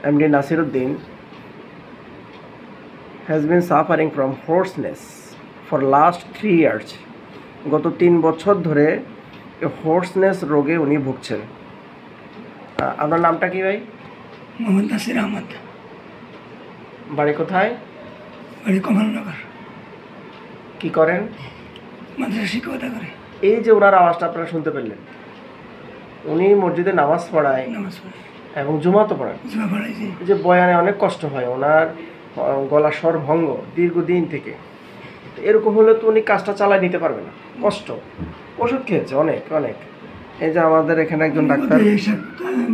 MD Nasiruddin has been suffering from hoarseness for last 3 years. গত 3 বছর ধরে hoarseness রোগে উনি ভুগছেন। আপনার নামটা কি ভাই? মোহাম্মদ নাসির আহমদ। বাড়ি কোথায়? বাড়ি কমলনগর। কি করেন? মাদ্রাসা শিক্ষকতা করে। এই যে ওনার আওয়াজটা আপনারা শুনতে পেলেন, উনি মসজিদে নামাজ পড়ায় এবং জুমাতো পড়ায়। জুমা পড়াইছি। যে বয়ানে অনেক কষ্ট হয়, ওনার গলা স্বর ভঙ্গ দীর্ঘদিন থেকে। এরকম হলে তো উনি কাজটা চালায় নিতে পারবে না, কষ্ট। ওষুধ খেয়েছে অনেক অনেক। এই যে আমাদের এখানে একজন ডাক্তার,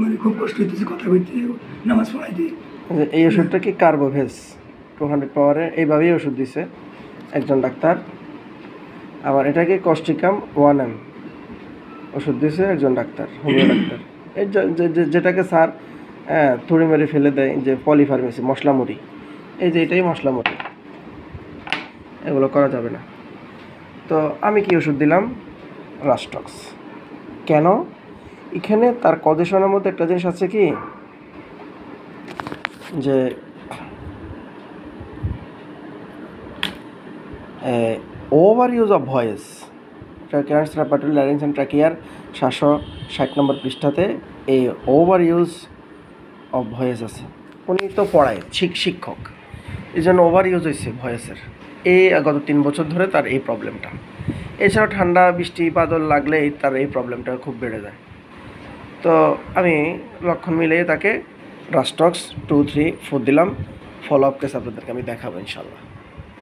মানে খুব কষ্ট হইতেছে কথা কইতে, নামাজ পড়াইতে। এই ওষুধটা কি কার্বোভেজ 200 পাওয়ারে, এইভাবেই ওষুধ দিছে একজন ডাক্তার। আবার এটাকে কস্টিকাম 1M ওষুধ দিছে একজন ডাক্তার, হোমিও ডাক্তার। এই যেটাকে স্যার থুড়ি মেরে ফেলে দেয়, যে পলিফার্মেসি মশলা মুড়ি, এই যে এটাই মশলা মুড়ি, এগুলো করা যাবে না। তো আমি কি ওষুধ দিলাম? রাস্টক্স। কেন? এখানে তার কজেশনের মধ্যে একটা জিনিস আছে কি, যে over use of voice, tracheas respiratory larynx and trachea 760 number পৃষ্ঠাতে এই ওভার ইউজ অফ ভয়েস আছে। উনি তো পড়ায়, শিক্ষক, এই জন্য ওভার ইউজ হয়েছে ভয়েসের। এই গত 3 বছর ধরে তার এই প্রবলেমটা। এছাড়াও ঠান্ডা বৃষ্টি বাদল লাগলেই তার এই প্রবলেমটা খুব বেড়ে যায়। তো আমি লক্ষণ মিলিয়ে তাকে রাস্টক্স 2, 3, 4 দিলাম। ফলো আপ কেস আপনাদেরকে আমি দেখাবো ইনশাল্লাহ।